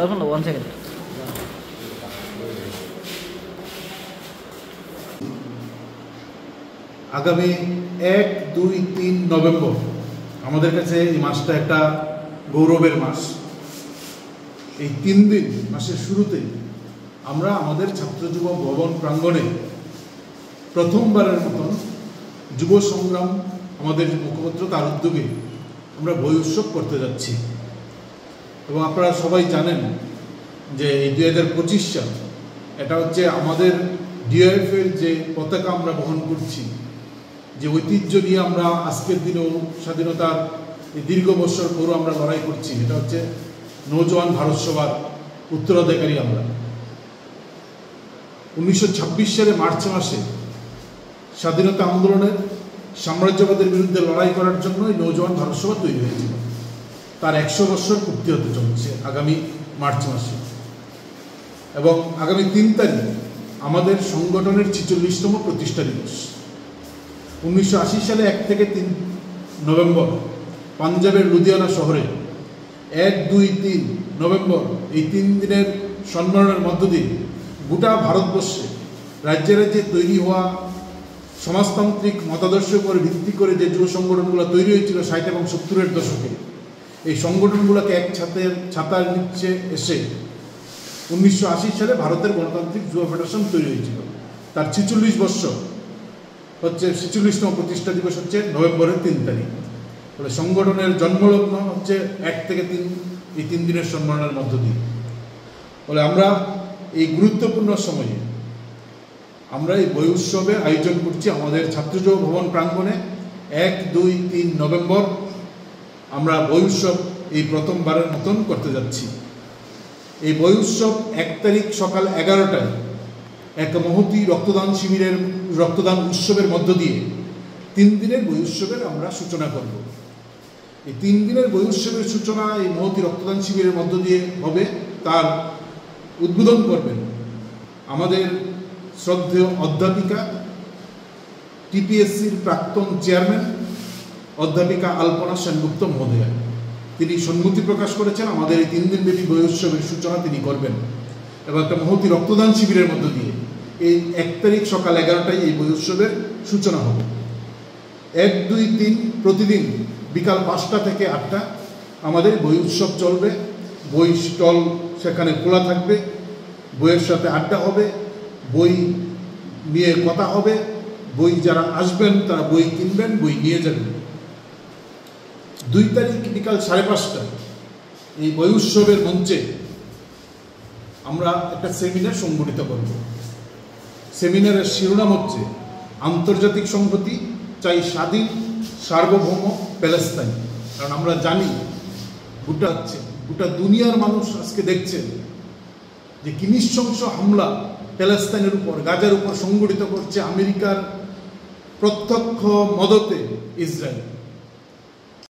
এখন 1 সেকেন্ড। আগামী 1, 2, 3 নভেম্বর আমাদের কাছে এই মাসটা একটা গৌরবের মাস। এই 3 দিন মাসের শুরুতেই আমরা আমাদের ছাত্র যুব ভবন প্রাঙ্গণে প্রথমবারের মতন যুব সংগ্রাম আমাদের মুখপত্র তার উদ্যোগে আমরা বই উৎসব করতে যাচ্ছি। এবং আপনারা সবাই জানেন যে এই 2025 সাল এটা হচ্ছে আমাদের ডিওএফের যে পতাকা আমরা বহন করছি, যে ঐতিহ্য নিয়ে আমরা আজকের দিনেও স্বাধীনতার এই দীর্ঘ বছর পরও আমরা লড়াই করছি, এটা হচ্ছে নৌজওয়ান ভারত সভার উত্তরাধিকারী আমরা। 1926 সালে মার্চ মাসে স্বাধীনতা আন্দোলনের সাম্রাজ্যবাদের বিরুদ্ধে লড়াই করার জন্য এই নৌজওয়ান ভারত সভা তৈরি হয়েছিল। তার 100 বছর পূর্তি হতে চলছে আগামী মার্চ মাসে। এবং আগামী 3 তারিখ আমাদের সংগঠনের 46তম প্রতিষ্ঠা দিবস। 1980 সালে 1 থেকে 3 নভেম্বর পাঞ্জাবের লুধিয়ানা শহরে 1, 2, 3 নভেম্বর এই 3 দিনের সম্মেলনের মধ্য দিয়ে গোটা ভারতবর্ষে রাজ্যে রাজ্যে তৈরি হওয়া সমাজতান্ত্রিক মতাদর্শের উপর ভিত্তি করে যে যুব সংগঠনগুলো তৈরি হয়েছিল 60 এবং 70-এর দশকে, এই সংগঠনগুলোকে এক ছাতার নিচে এসে 1980 সালে ভারতের গণতান্ত্রিক যুব ফেডারেশন তৈরি হয়েছিল। তার 46 বৎসর হচ্ছে 46তম প্রতিষ্ঠা দিবস হচ্ছে নভেম্বরের 3 তারিখ। ফলে সংগঠনের জন্মলগ্ন হচ্ছে 1 থেকে 3 এই 3 দিনের সম্মেলনের মধ্য দিয়ে। ফলে আমরা এই গুরুত্বপূর্ণ সময়ে আমরা এই বই উৎসবের আয়োজন করছি আমাদের ছাত্র যুব ভবন প্রাঙ্গণে। 1, 2, 3 নভেম্বর আমরা বই উৎসব এই প্রথমবারের মতন করতে যাচ্ছি। এই বই উৎসব 1 তারিখ সকাল 11টায় এক মহতী রক্তদান উৎসবের মধ্য দিয়ে 3 দিনের বই উৎসবের আমরা সূচনা করব। এই 3 দিনের বই উৎসবের সূচনা এই মহতী রক্তদান শিবিরের মধ্য দিয়ে হবে। তার উদ্বোধন করবেন আমাদের শ্রদ্ধেয় অধ্যাপিকা, টিপিএসসির প্রাক্তন চেয়ারম্যান অধ্যাপিকা আলপনা সেনগুপ্ত মহোদয়া। তিনি সম্মতি প্রকাশ করেছেন আমাদের এই 3 দিনব্যাপী বই উৎসবের সূচনা তিনি করবেন এবং একটা মহতী রক্তদান শিবিরের মধ্য দিয়ে এই 1 তারিখ সকাল 11টায় এই বই উৎসবের সূচনা হবে। 1, 2, 3 প্রতিদিন বিকাল 5টা থেকে 8টা আমাদের বই উৎসব চলবে। বই স্টল সেখানে খোলা থাকবে, বইয়ের সাথে আড্ডা হবে, বই নিয়ে কথা হবে, বই যারা আসবেন তারা বই কিনবেন, বই নিয়ে যাবেন। 2 তারিখ বিকাল 5:30টায় এই বই উৎসবের মঞ্চে আমরা একটা সেমিনার সংগঠিত করব। সেমিনারের শিরোনাম হচ্ছে আন্তর্জাতিক সংহতি চাই স্বাধীন সার্বভৌম প্যালেস্তাইন। কারণ আমরা জানি গোটা দুনিয়ার মানুষ আজকে দেখছেন যে কি নৃশংস হামলা প্যালেস্তাইনের উপর, গাজার উপর সংগঠিত করছে আমেরিকার প্রত্যক্ষ মদতে ইসরায়েল।